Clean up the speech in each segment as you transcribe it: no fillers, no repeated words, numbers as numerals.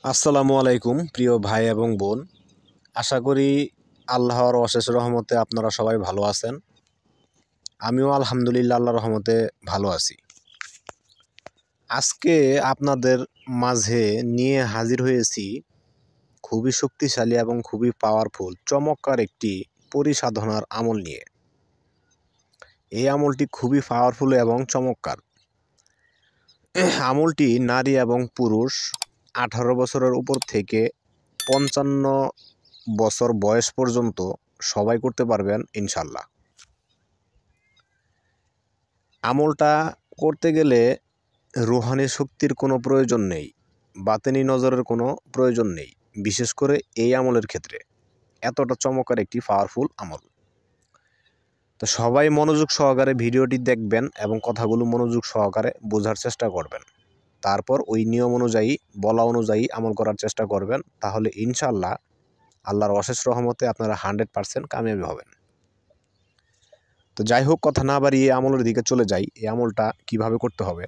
আসসালামু আলাইকুম প্রিয় ভাই এবং বোন। আশা করি আল্লাহর অশেষ রহমতে আপনারা সবাই ভালো আছেন। আমিও আলহামদুলিল্লাহ আল্লাহর রহমতে ভালো আছি। আজকে আপনাদের মাঝে নিয়ে হাজির হয়েছি খুবই শক্তিশালী এবং খুবই পাওয়ারফুল চমৎকার একটি পরিসাধনার আমল নিয়ে। এই আমলটি খুবই পাওয়ারফুল এবং চমৎকার। আমলটি নারী এবং পুরুষ 18 বছরের উপর থেকে 55 বছর বয়স পর্যন্ত সবাই করতে পারবেন ইনশাল্লাহ। আমলটা করতে গেলে রুহানি শক্তির কোনো প্রয়োজন নেই, বাতেনি নজরের কোনো প্রয়োজন নেই, বিশেষ করে এই আমলের ক্ষেত্রে। এতটা চমৎকার একটি পাওয়ারফুল আমল। তো সবাই মনোযোগ সহকারে ভিডিওটি দেখবেন এবং কথাগুলো মনোযোগ সহকারে বোঝার চেষ্টা করবেন। তারপর ওই নিয়ম অনুযায়ী বলা অনুযায়ী আমল করার চেষ্টা করবেন। তাহলে ইনশাল্লাহ আল্লাহর অশেষ রহমতে আপনারা 100% কামিয়াবি হবেন। তো যাই হোক, কথা না বাড়িয়ে আমলের দিকে চলে যাই। এই আমলটা কিভাবে করতে হবে।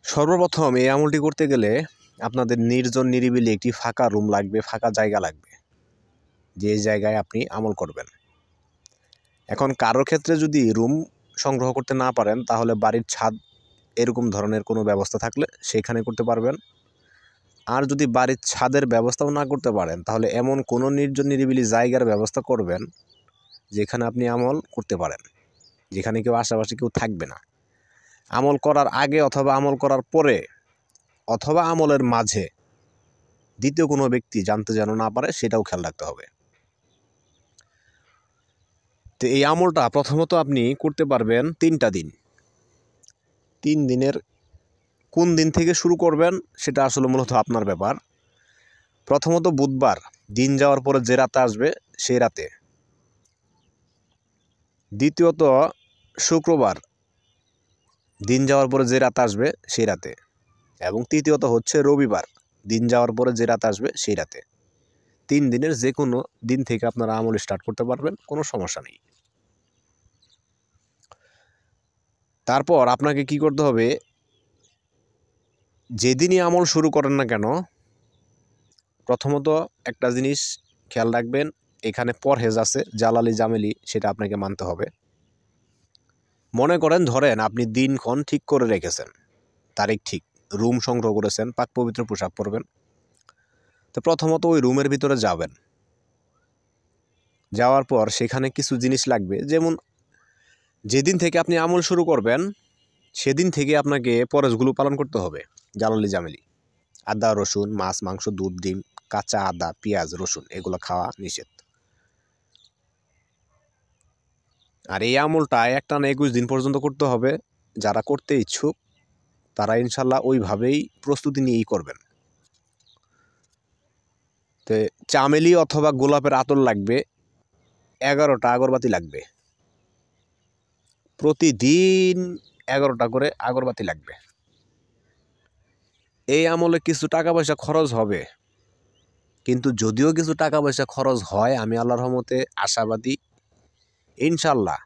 সর্বপ্রথম এই আমলটি করতে গেলে আপনাদের নির্জন নিরিবিলি একটি ফাঁকা রুম লাগবে, ফাঁকা জায়গা লাগবে, যে জায়গায় আপনি আমল করবেন। এখন কারোর ক্ষেত্রে যদি রুম সংগ্রহ করতে না পারেন, তাহলে বাড়ির ছাদ এরকম ধরনের কোনো ব্যবস্থা থাকলে সেখানে করতে পারবেন। আর যদি বাড়ির ছাদের ব্যবস্থাও না করতে পারেন, তাহলে এমন কোনো নির্জন নিরিবিলি জায়গার ব্যবস্থা করবেন যেখানে আপনি আমল করতে পারেন, যেখানে কেউ আশেপাশে কেউ থাকবে না। আমল করার আগে অথবা আমল করার পরে অথবা আমলের মাঝে দ্বিতীয় কোনো ব্যক্তি জানতে যেন না পারে, সেটাও খেয়াল রাখতে হবে। তো এই আমলটা প্রথমত আপনি করতে পারবেন 3টা দিন। 3 দিনের কোন দিন থেকে শুরু করবেন সেটা আসলে মূলত আপনার ব্যাপার। প্রথমত বুধবার দিন যাওয়ার পরে যে রাতে আসবে সেই রাতে, দ্বিতীয়ত শুক্রবার দিন যাওয়ার পরে যে রাত আসবে সেই রাতে, এবং তৃতীয়ত হচ্ছে রবিবার দিন যাওয়ার পরে যে রাত আসবে সেই রাতে। 3 দিনের যে কোনো দিন থেকে আপনারা আমল স্টার্ট করতে পারবেন, কোনো সমস্যা নেই। তারপর আপনাকে কি করতে হবে, যেদিনই আমল শুরু করেন না কেন, প্রথমত একটা জিনিস খেয়াল রাখবেন, এখানে পরহেজ আছে, জালালি জামেলি, সেটা আপনাকে মানতে হবে। মনে করেন ধরেন আপনি দিনক্ষণ ঠিক করে রেখেছেন, তারিখ ঠিক, রুম সংগ্রহ করেছেন, পাক পবিত্র পোশাক পরবেন। তো প্রথমত ওই রুমের ভিতরে যাবেন। যাওয়ার পর সেখানে কিছু জিনিস লাগবে, যেমন যেদিন থেকে আপনি আমল শুরু করবেন সেদিন থেকে আপনাকে পরশগুলো পালন করতে হবে। জালালি জামেলি, আদা রসুন, মাছ মাংস, দুধ ডিম, কাঁচা আদা পেঁয়াজ রসুন এগুলো খাওয়া নিষেধ। আর এই আমলটা একটানা 21 দিন পর্যন্ত করতে হবে। যারা করতে ইচ্ছুক তারা ইনশাল্লাহ ওইভাবেই প্রস্তুতি নিয়েই করবেন। তো চামেলি অথবা গোলাপের আতর লাগবে, 11টা আগরবাতি লাগবে, প্রতিদিন 11টা করে আগরবাতি লাগবে। এই আমলে কিছু টাকা পয়সা খরচ হবে, কিন্তু যদিও কিছু টাকা পয়সা খরচ হয়, আমি আল্লাহর রহমতে আশাবাদী, ইনশাল্লাহ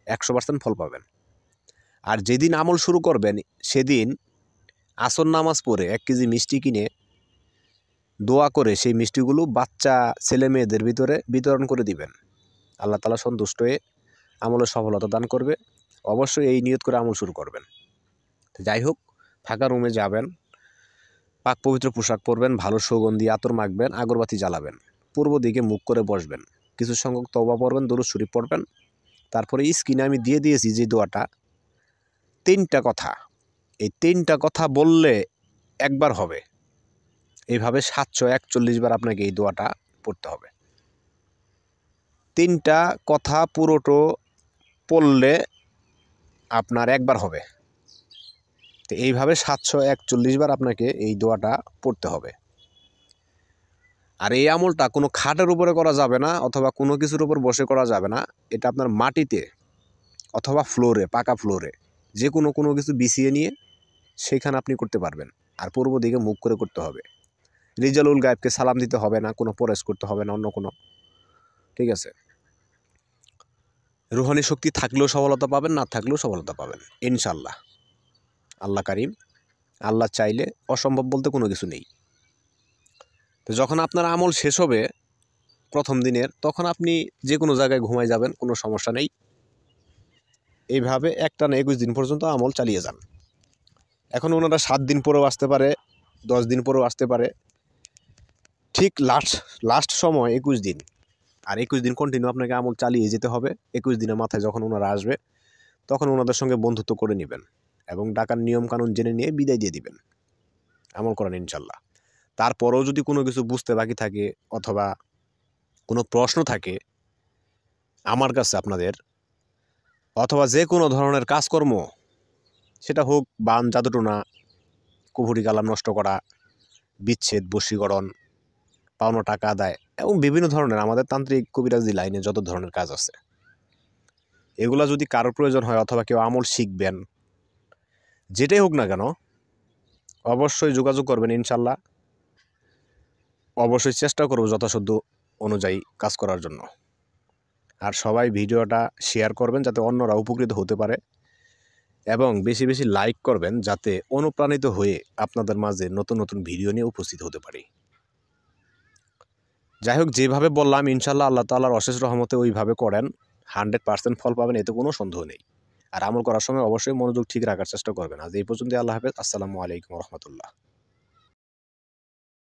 100% ফল পাবেন। আর যেদিন আমল শুরু করবেন সেদিন আসর নামাজ পড়ে 1 কেজি মিষ্টি কিনে দোয়া করে সেই মিষ্টিগুলো বাচ্চা ছেলে মেয়েদের ভিতরে বিতরণ করে দিবেন। আল্লাহ তাআলা সন্তুষ্ট হয়ে আমলের সফলতা দান করবে। অবশ্যই এই নিয়ত করে আমল শুরু করবেন। যাই হোক, ফাঁকা রুমে যাবেন, পাক পবিত্র পোশাক পরবেন, ভালো সুগন্ধি আতর মাখবেন, আগরবাতি জ্বালাবেন, পূর্ব দিকে মুখ করে বসবেন, কিছু সংখ্যক তওবা পড়বেন, দরুদ শরীফ পড়বেন। তারপরে স্ক্রিনে আমি দিয়ে দিয়েছি যে দোয়াটা, 3টা কথা, এই 3টা কথা বললে একবার হবে। এইভাবে 741 বার আপনাকে এই দোয়াটা পড়তে হবে। 3টা কথা পুরোটো পড়লে আপনার একবার হবে। তো এইভাবে 741 বার আপনাকে এই দোয়াটা পড়তে হবে। আর এই আমলটা কোনো খাটের উপরে করা যাবে না, অথবা কোনো কিছুর উপর বসে করা যাবে না। এটা আপনার মাটিতে অথবা ফ্লোরে, পাকা ফ্লোরে যে কোনো কিছু বিছিয়ে নিয়ে সেখানে আপনি করতে পারবেন। আর পূর্ব দিকে মুখ করে করতে হবে। রিজালুল গায়েবকে সালাম দিতে হবে না, কোনো পরেশ করতে হবে না, অন্য কোনো। ঠিক আছে। রুহানি শক্তি থাকলেও সফলতা পাবেন, না থাকলেও সফলতা পাবেন ইনশাল্লাহ। আল্লাহ কারিম আল্লাহ চাইলে অসম্ভব বলতে কোনো কিছু নেই। তো যখন আপনার আমল শেষ হবে প্রথম দিনের, তখন আপনি যে কোনো জায়গায় ঘুমায় যাবেন, কোনো সমস্যা নেই। এইভাবে একটানা 21 দিন পর্যন্ত আমল চালিয়ে যান। এখন ওনারা 7 দিন পরেও আসতে পারে, 10 দিন পরেও আসতে পারে, ঠিক লাস্ট সময় 21 দিন। আর 21 দিন কন্টিনিউ আপনাকে আমল চালিয়ে যেতে হবে। 21 দিনের মাথায় যখন ওনারা আসবে তখন ওনাদের সঙ্গে বন্ধুত্ব করে নেবেন এবং ডাকার নিয়মকানুন জেনে নিয়ে বিদায় দিয়ে দিবেন। আমল করেন ইনশাল্লাহ। তারপরেও যদি কোনো কিছু বুঝতে বাকি থাকে অথবা কোনো প্রশ্ন থাকে আমার কাছে আপনাদের, অথবা যে কোনো ধরনের কাজকর্ম, সেটা হোক বান জাদুটোনা, কুফুরি কালাম নষ্ট করা, বিচ্ছেদ, বশীকরণ, পাওনা টাকা আদায় এবং বিভিন্ন ধরনের আমাদের তান্ত্রিক কবিরাজি লাইনে যত ধরনের কাজ আছে, এগুলা যদি কারোর প্রয়োজন হয় অথবা কেউ আমল শিখবেন, যেটাই হোক না কেন অবশ্যই যোগাযোগ করবেন ইনশাল্লাহ। অবশ্যই চেষ্টা করব যথাসাধ্য অনুযায়ী কাজ করার জন্য। আর সবাই ভিডিওটা শেয়ার করবেন যাতে অন্যরা উপকৃত হতে পারে, এবং বেশি বেশি লাইক করবেন যাতে অনুপ্রাণিত হয়ে আপনাদের মাঝে নতুন নতুন ভিডিও নিয়ে উপস্থিত হতে পারি। যাই হোক, যেভাবে বললাম ইনশাল্লাহ আল্লাহ তাআলার অশেষ রহমতে ওইভাবে করেন, 100% ফল পাবেন, এতে কোনো সন্দেহ নেই। আর আমল করার সময় অবশ্যই মনোযোগ ঠিক রাখার চেষ্টা করবেন। আজ এই পর্যন্ত। আল্লাহ হাফেজ। আসসালামু আলাইকুম রহমতুল্লাহ।